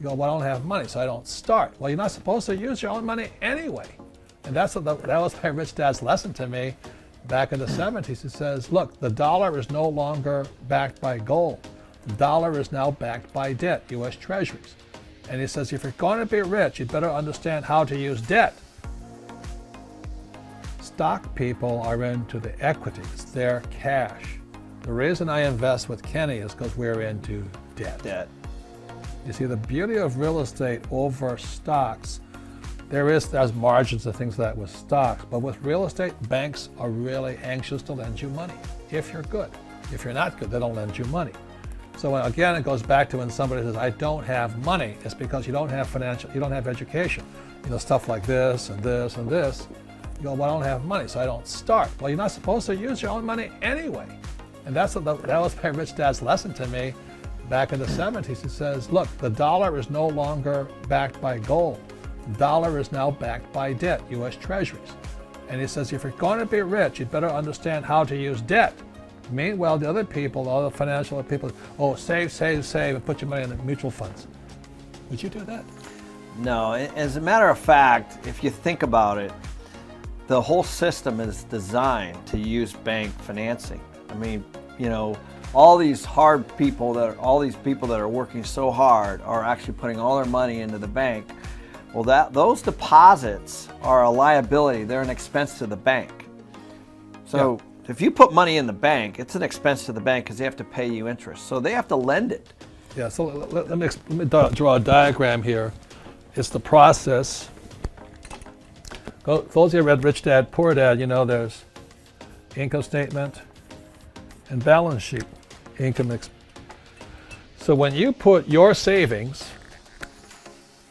You go, well, I don't have money, so I don't start. Well, you're not supposed to use your own money anyway. And that was my rich dad's lesson to me back in the 70s. He says, look, the dollar is no longer backed by gold. The dollar is now backed by debt, U.S. Treasuries. And he says, if you're going to be rich, you'd better understand how to use debt. Stock people are into the equities, their cash. The reason I invest with Kenny is because we're into debt. You see, the beauty of real estate over stocks, there's margins and things like that with stocks, but with real estate, banks are really anxious to lend you money if you're good. If you're not good, they don't lend you money. So again, it goes back to when somebody says, I don't have money, it's because you don't have education. Stuff like this and this and this. You go, well, I don't have money, so I don't start. Well, you're not supposed to use your own money anyway. And that was my rich dad's lesson to me back in the 70s. He says, look, the dollar is no longer backed by gold. The dollar is now backed by debt, U.S. Treasuries. And he says, if you're going to be rich, you'd better understand how to use debt. Meanwhile, the other people, all the financial people, save, and put your money in the mutual funds. Would you do that? No, as a matter of fact, if you think about it, the whole system is designed to use bank financing. I mean, all these people that are working so hard are actually putting all their money into the bank. Well, those deposits are a liability. They're an expense to the bank. So if you put money in the bank, it's an expense to the bank because they have to pay you interest. So they have to lend it. Yeah, so let me draw a diagram here. It's the process. Those of you who read Rich Dad, Poor Dad, there's income statement and balance sheet. So when you put your savings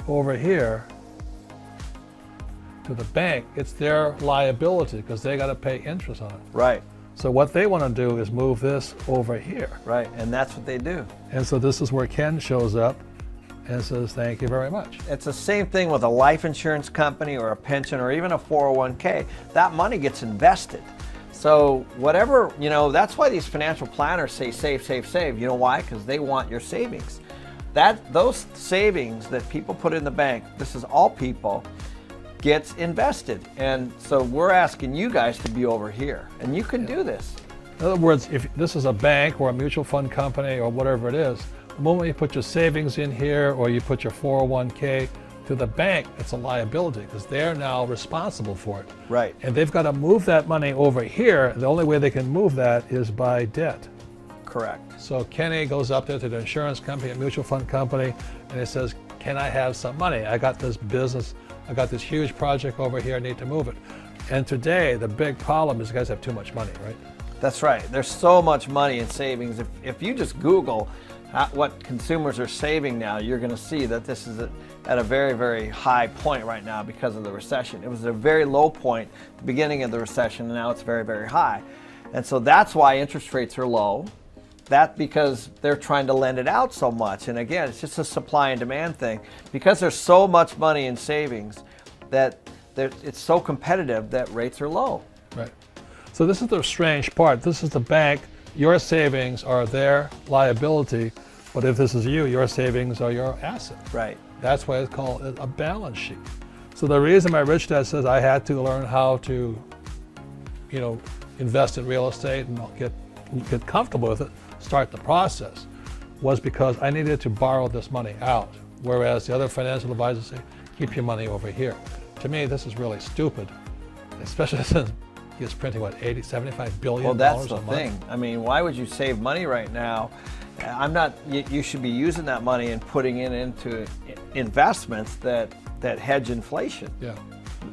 over here to the bank, it's their liability because they got to pay interest on it. Right. So what they want to do is move this over here. Right, and that's what they do. And so this is where Ken shows up and says, thank you very much. It's the same thing with a life insurance company or a pension or even a 401k. That money gets invested. So whatever, that's why these financial planners say save, save, save. You know why? Because they want your savings. Those savings that people put in the bank, this is all people, gets invested. And so we're asking you guys to be over here, and you can do this. In other words, if this is a bank or a mutual fund company or whatever it is, the moment you put your savings in here or you put your 401k to the bank, it's a liability because they're now responsible for it. Right. And they've got to move that money over here. The only way they can move that is by debt. Correct. So Kenny goes up there to the insurance company, a mutual fund company, and he says, can I have some money? I got this business, I got this huge project over here, I need to move it. And today, the big problem is you guys have too much money, right? That's right. There's so much money in savings. If you just Google what consumers are saving now, you're going to see that this is at a very, very high point right now because of the recession. It was at a very low point at the beginning of the recession, and now it's very, very high. And so that's why interest rates are low. That's because they're trying to lend it out so much. And again, it's just a supply and demand thing. Because there's so much money in savings that it's so competitive that rates are low. Right. So this is the strange part. This is the bank. Your savings are their liability, but if this is you, your savings are your asset. Right. That's why it's called a balance sheet. So the reason my rich dad says I had to learn how to, invest in real estate and get comfortable with it, start the process, was because I needed to borrow this money out, whereas the other financial advisors say, keep your money over here. To me, this is really stupid, especially since he's printing, what, 75 billion well, that's the a month? thing. I mean, why would you save money right now? You should be using that money and putting it into investments that hedge inflation. Yeah.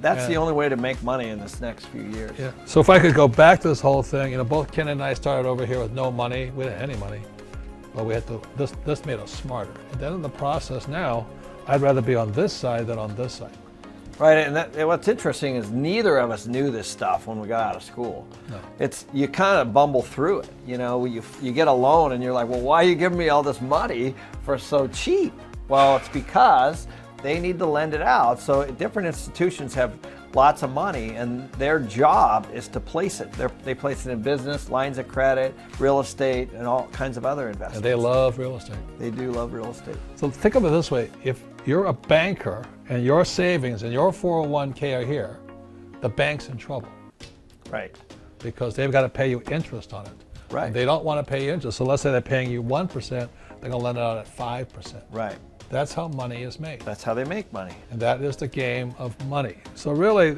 That's the only way to make money in this next few years. Yeah. So if I could go back to this whole thing, both Ken and I started over here with no money. We didn't have any money, but we had to. This made us smarter. And then in the process now, I'd rather be on this side than on this side. Right, and what's interesting is neither of us knew this stuff when we got out of school. No. You kind of bumble through it. You get a loan and you're like, well, why are you giving me all this money for so cheap? Well, it's because they need to lend it out. So different institutions have lots of money, and their job is to place it. They place it in business, lines of credit, real estate, and all kinds of other investments. And they love real estate. They do love real estate. So think of it this way. If you're a banker and your savings and your 401k are here, the bank's in trouble. Right. Because they've got to pay you interest on it. Right. And they don't want to pay you interest. So let's say they're paying you 1%, they're going to lend it out at 5%. Right. That's how money is made. That's how they make money. And that is the game of money. So really,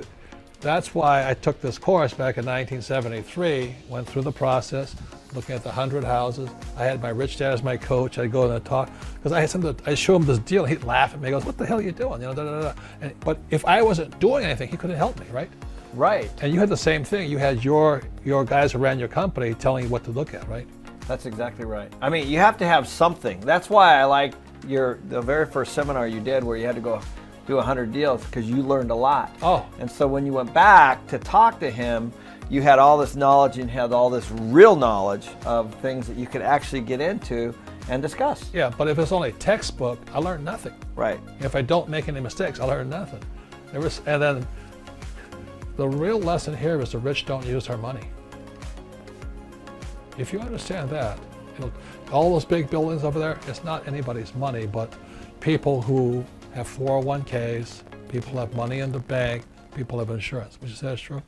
that's why I took this course back in 1973, went through the process, looking at the 100 houses. I had my rich dad as my coach. I'd go in and talk, because I show him this deal. He'd laugh at me. He goes, "What the hell are you doing?" You know, da, da, da. But if I wasn't doing anything, he couldn't help me, right? Right. And you had the same thing. You had your guys who ran your company telling you what to look at, right? That's exactly right. I mean, you have to have something. That's why I like the very first seminar you did, where you had to go do 100 deals, because you learned a lot. Oh. And so when you went back to talk to him, you had all this knowledge and had all this real knowledge of things that you could actually get into and discuss. Yeah, but if it's only textbook, I learned nothing. Right. If I don't make any mistakes, I learn nothing. And then the real lesson here is the rich don't use their money. If you understand that, all those big buildings over there, it's not anybody's money, but people who have 401ks, people have money in the bank, people have insurance. Would you say that's true?